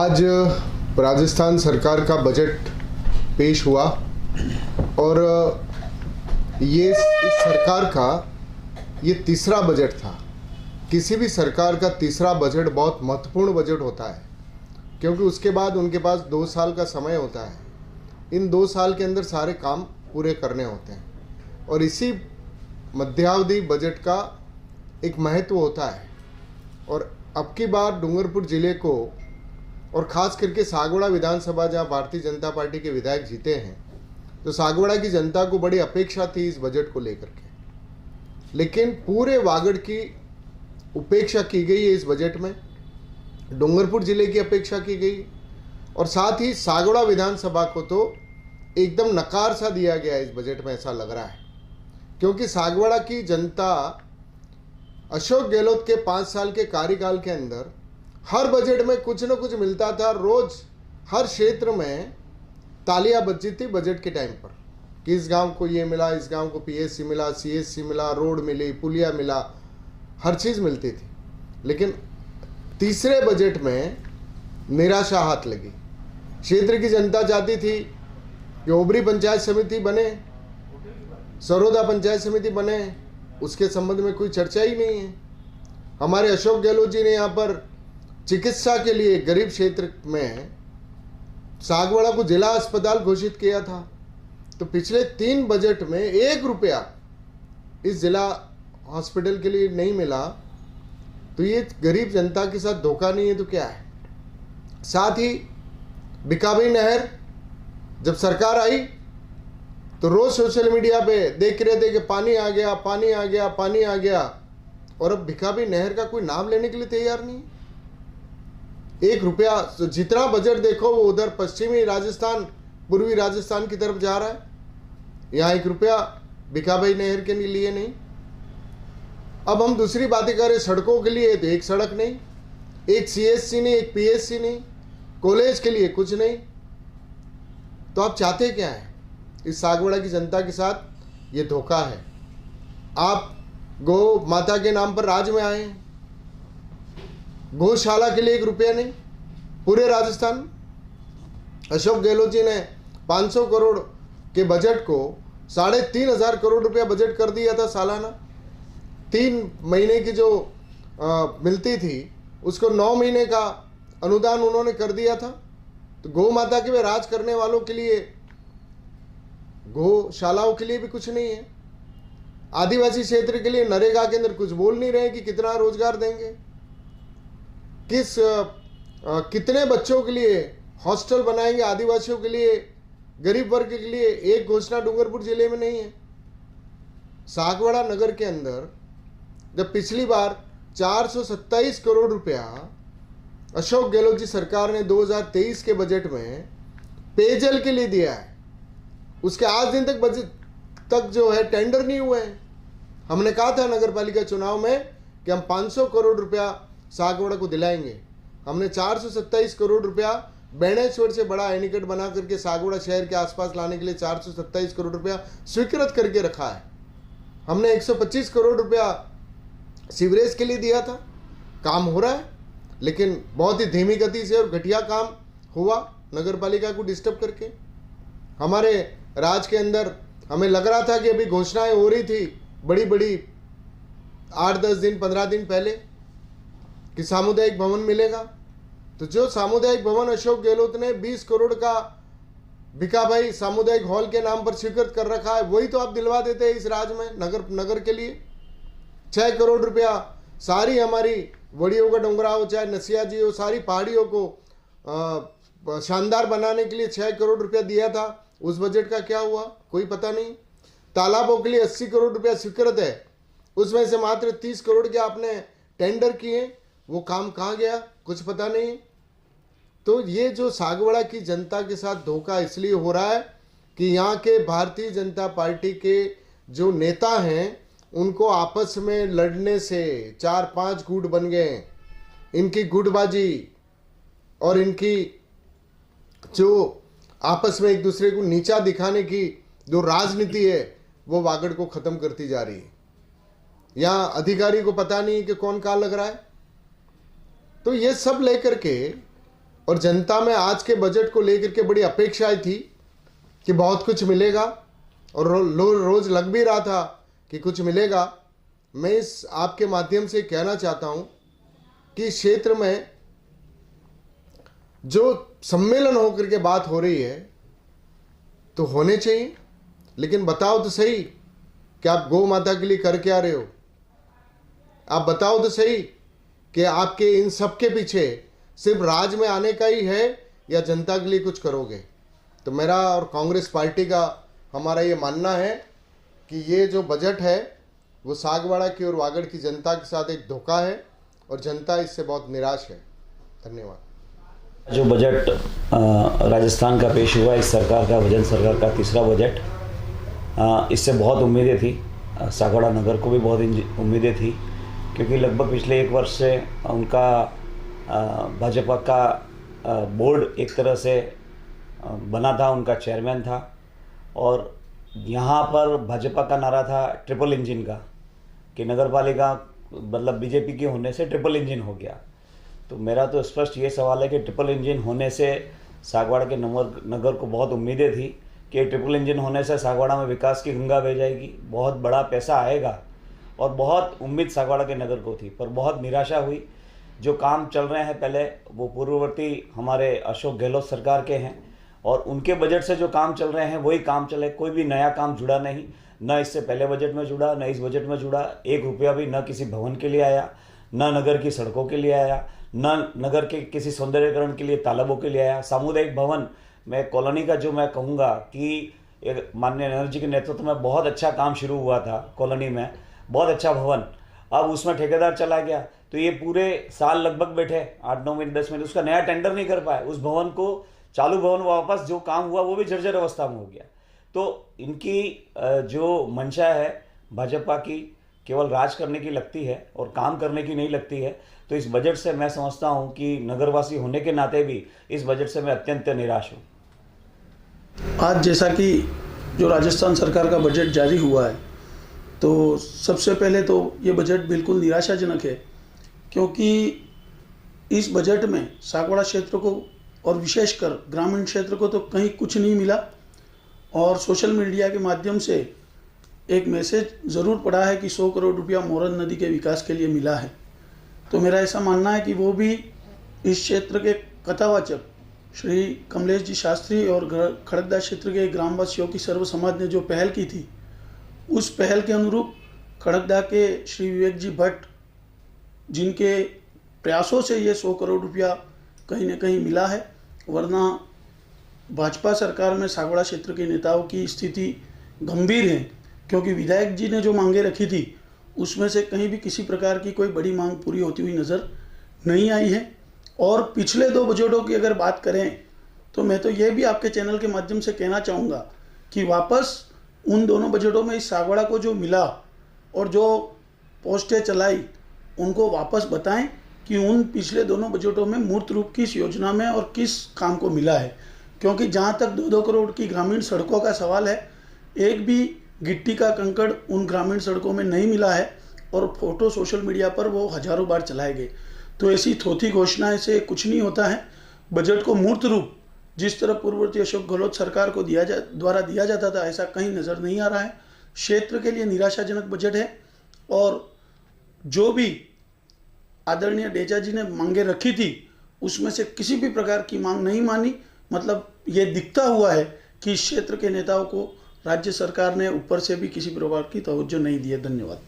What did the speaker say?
आज राजस्थान सरकार का बजट पेश हुआ और ये इस सरकार का ये तीसरा बजट था। किसी भी सरकार का तीसरा बजट बहुत महत्वपूर्ण बजट होता है, क्योंकि उसके बाद उनके पास 2 साल का समय होता है। इन 2 साल के अंदर सारे काम पूरे करने होते हैं और इसी मध्यावधि बजट का एक महत्व होता है। और अब की बार डूंगरपुर ज़िले को और ख़ास करके सागवाड़ा विधानसभा, जहाँ भारतीय जनता पार्टी के विधायक जीते हैं, तो सागवाड़ा की जनता को बड़ी अपेक्षा थी इस बजट को लेकर के, लेकिन पूरे वागड़ की उपेक्षा की गई है इस बजट में। डूंगरपुर ज़िले की अपेक्षा की गई और साथ ही सागवाड़ा विधानसभा को तो एकदम नकार सा दिया गया इस बजट में, ऐसा लग रहा है। क्योंकि सागवाड़ा की जनता अशोक गहलोत के 5 साल के कार्यकाल के अंदर हर बजट में कुछ न कुछ मिलता था। रोज हर क्षेत्र में तालियां बजती थी बजट के टाइम पर कि इस गांव को ये मिला, इस गांव को पीएससी मिला, सीएससी मिला, रोड मिली, पुलिया मिला, हर चीज़ मिलती थी। लेकिन तीसरे बजट में निराशा हाथ लगी। क्षेत्र की जनता चाहती थी कि ओबरी पंचायत समिति बने, सरोदा पंचायत समिति बने, उसके संबंध में कोई चर्चा ही नहीं है। हमारे अशोक गहलोत जी ने यहाँ पर चिकित्सा के लिए गरीब क्षेत्र में सागवाड़ा को जिला अस्पताल घोषित किया था, तो पिछले 3 बजट में 1 रुपया इस जिला हॉस्पिटल के लिए नहीं मिला। तो ये गरीब जनता के साथ धोखा नहीं है तो क्या है। साथ ही भिखाबी नहर जब सरकार आई तो रोज सोशल मीडिया पे देख रहे थे कि पानी आ गया, पानी आ गया, पानी आ गया, और अब भिखाबी नहर का कोई नाम लेने के लिए तैयार नहीं। 1 रुपया, जितना बजट देखो वो उधर पश्चिमी राजस्थान, पूर्वी राजस्थान की तरफ जा रहा है। यहाँ 1 रुपया भिखाबी नहर के लिए नहीं। अब हम दूसरी बातें करें सड़कों के लिए, तो 1 सड़क नहीं, 1 सीएससी नहीं, 1 पीएससी नहीं, कॉलेज के लिए कुछ नहीं। तो आप चाहते क्या हैं? इस सागवाड़ा की जनता के साथ ये धोखा है। आप गौ माता के नाम पर राज में आए हैं, गौशाला के लिए 1 रुपया नहीं। पूरे राजस्थान अशोक गहलोत जी ने 500 करोड़ के बजट को 3,500 करोड़ रुपया बजट कर दिया था सालाना। 3 महीने की जो मिलती थी उसको 9 महीने का अनुदान उन्होंने कर दिया था। तो गौ माता के वे राज करने वालों के लिए, गौशालाओं के लिए भी कुछ नहीं है। आदिवासी क्षेत्र के लिए नरेगा के अंदर कुछ बोल नहीं रहे कि कितना रोजगार देंगे, कितने बच्चों के लिए हॉस्टल बनाएंगे आदिवासियों के लिए, गरीब वर्ग के लिए। एक घोषणा डूंगरपुर जिले में नहीं है। सागवाड़ा नगर के अंदर जब पिछली बार 427 करोड़ रुपया अशोक गहलोत जी सरकार ने 2023 के बजट में पेयजल के लिए दिया है, उसके आज दिन तक बजट तक जो है टेंडर नहीं हुए हैं। हमने कहा था नगर पालिका चुनाव में कि हम 500 करोड़ रुपया सागवाड़ा को दिलाएंगे। हमने 427 करोड़ रुपया बेणेश्वर से बड़ा एनीकट बना करके सागवाड़ा शहर के आसपास लाने के लिए 427 करोड़ रुपया स्वीकृत करके रखा है। हमने 125 करोड़ रुपया सीवरेज के लिए दिया था। काम हो रहा है, लेकिन बहुत ही धीमी गति से और घटिया काम हुआ, नगर पालिका को डिस्टर्ब करके। हमारे राज के अंदर हमें लग रहा था कि अभी घोषणाएं हो रही थी बड़ी बड़ी 8-10 दिन 15 दिन पहले कि सामुदायिक भवन मिलेगा। तो जो सामुदायिक भवन अशोक गहलोत ने 20 करोड़ का भिखाभाई सामुदायिक हॉल के नाम पर स्वीकृत कर रखा है, वही तो आप दिलवा देते हैं इस राज्य में नगर के लिए। 6 करोड़ रुपया सारी हमारी वड़ियों का डोंगरा हो, चाहे नसिया जी हो, सारी पहाड़ियों को शानदार बनाने के लिए 6 करोड़ रुपया दिया था। उस बजट का क्या हुआ कोई पता नहीं। तालाबों के लिए 80 करोड़ रुपया स्वीकृत है, उसमें से मात्र 30 करोड़ के आपने टेंडर किए, वो काम कहाँ गया कुछ पता नहीं। तो ये जो सागवाड़ा की जनता के साथ धोखा इसलिए हो रहा है कि यहाँ के भारतीय जनता पार्टी के जो नेता हैं उनको आपस में लड़ने से 4-5 गुट बन गए। इनकी गुटबाजी और इनकी जो आपस में एक दूसरे को नीचा दिखाने की जो राजनीति है वो वागड़ को ख़त्म करती जा रही है। यहाँ अधिकारी को पता नहीं कि कौन कहाँ लग रहा है। तो ये सब लेकर के और जनता में आज के बजट को लेकर के बड़ी अपेक्षाएं थी कि बहुत कुछ मिलेगा, और रोज लग भी रहा था कि कुछ मिलेगा। मैं इस आपके माध्यम से कहना चाहता हूं कि इस क्षेत्र में जो सम्मेलन होकर के बात हो रही है तो होने चाहिए, लेकिन बताओ तो सही कि आप गौ माता के लिए कर क्या रहे हो। आप बताओ तो सही कि आपके इन सब के पीछे सिर्फ राज में आने का ही है या जनता के लिए कुछ करोगे। तो मेरा और कांग्रेस पार्टी का हमारा ये मानना है कि ये जो बजट है वो सागवाड़ा की और वागड़ की जनता के साथ एक धोखा है और जनता इससे बहुत निराश है। धन्यवाद। जो बजट राजस्थान का पेश हुआ, इस सरकार का वजन सरकार का तीसरा बजट, इससे बहुत उम्मीदें थी। सागवाड़ा नगर को भी बहुत उम्मीदें थी, क्योंकि लगभग पिछले 1 वर्ष से उनका भाजपा का बोर्ड एक तरह से बना था, उनका चेयरमैन था, और यहाँ पर भाजपा का नारा था ट्रिपल इंजन का, कि नगर पालिका मतलब बीजेपी के होने से ट्रिपल इंजन हो गया। तो मेरा तो स्पष्ट ये सवाल है कि ट्रिपल इंजन होने से सागवाड़ा के नगर को बहुत उम्मीदें थी कि ट्रिपल इंजन होने से सागवाड़ा में विकास की गंगा बह जाएगी, बहुत बड़ा पैसा आएगा, और बहुत उम्मीद सागवाड़ा के नगर को थी, पर बहुत निराशा हुई। जो काम चल रहे हैं पहले वो पूर्ववर्ती हमारे अशोक गहलोत सरकार के हैं, और उनके बजट से जो काम चल रहे हैं वही काम चले, कोई भी नया काम जुड़ा नहीं, न इससे पहले बजट में जुड़ा, न इस बजट में जुड़ा। 1 रुपया भी न किसी भवन के लिए आया, न नगर की सड़कों के लिए आया, न नगर के किसी सौंदर्यीकरण के लिए, तालाबों के लिए आया। सामुदायिक भवन में कॉलोनी का जो मैं कहूँगा कि माननीय नरेंद्र जी के नेतृत्व में बहुत अच्छा काम शुरू हुआ था कॉलोनी में, बहुत अच्छा भवन, अब उसमें ठेकेदार चला गया, तो ये पूरे साल लगभग बैठे 8-9 महीने 10 महीने, उसका नया टेंडर नहीं कर पाए। उस भवन को, चालू भवन वापस जो काम हुआ वो भी जर्जर अवस्था में हो गया। तो इनकी जो मंशा है भाजपा की, केवल राज करने की लगती है और काम करने की नहीं लगती है। तो इस बजट से मैं समझता हूं कि नगरवासी होने के नाते भी इस बजट से मैं अत्यंत निराश हूं। आज जैसा कि जो राजस्थान सरकार का बजट जारी हुआ है, तो सबसे पहले तो ये बजट बिल्कुल निराशाजनक है, क्योंकि इस बजट में सागवाड़ा क्षेत्र को और विशेषकर ग्रामीण क्षेत्र को तो कहीं कुछ नहीं मिला, और सोशल मीडिया के माध्यम से एक मैसेज ज़रूर पड़ा है कि 100 करोड़ रुपया मोरन नदी के विकास के लिए मिला है। तो मेरा ऐसा मानना है कि वो भी इस क्षेत्र के कथावाचक श्री कमलेश जी शास्त्री और खड़गदा क्षेत्र के ग्रामवासियों की सर्व समाज ने जो पहल की थी, उस पहल के अनुरूप खड़गदा के श्री विवेक जी भट्ट, जिनके प्रयासों से ये 100 करोड़ रुपया कहीं न कहीं मिला है, वरना भाजपा सरकार में सागवाड़ा क्षेत्र के नेताओं की स्थिति गंभीर है, क्योंकि विधायक जी ने जो मांगे रखी थी उसमें से कहीं भी किसी प्रकार की कोई बड़ी मांग पूरी होती हुई नज़र नहीं आई है। और पिछले 2 बजटों की अगर बात करें तो मैं तो ये भी आपके चैनल के माध्यम से कहना चाहूँगा कि वापस उन दोनों बजटों में इस सागवाड़ा को जो मिला और जो पोस्टें चलाई उनको वापस बताएं कि उन पिछले दोनों बजटों में मूर्त रूप किस योजना में और किस काम को मिला है। क्योंकि जहाँ तक 2-2 करोड़ की ग्रामीण सड़कों का सवाल है, एक भी गिट्टी का कंकड़ उन ग्रामीण सड़कों में नहीं मिला है, और फोटो सोशल मीडिया पर वो हजारों बार चलाए गए। तो ऐसी थोथी घोषणाएं से कुछ नहीं होता है। बजट को मूर्त रूप जिस तरह पूर्ववर्ती अशोक गहलोत सरकार को द्वारा दिया जाता था, ऐसा कहीं नज़र नहीं आ रहा है। क्षेत्र के लिए निराशाजनक बजट है, और जो भी आदरणीय डेजा जी ने मांगे रखी थी उसमें से किसी भी प्रकार की मांग नहीं मानी। मतलब ये दिखता हुआ है कि इस क्षेत्र के नेताओं को राज्य सरकार ने ऊपर से भी किसी प्रकार की तवज्जो नहीं दी है। धन्यवाद।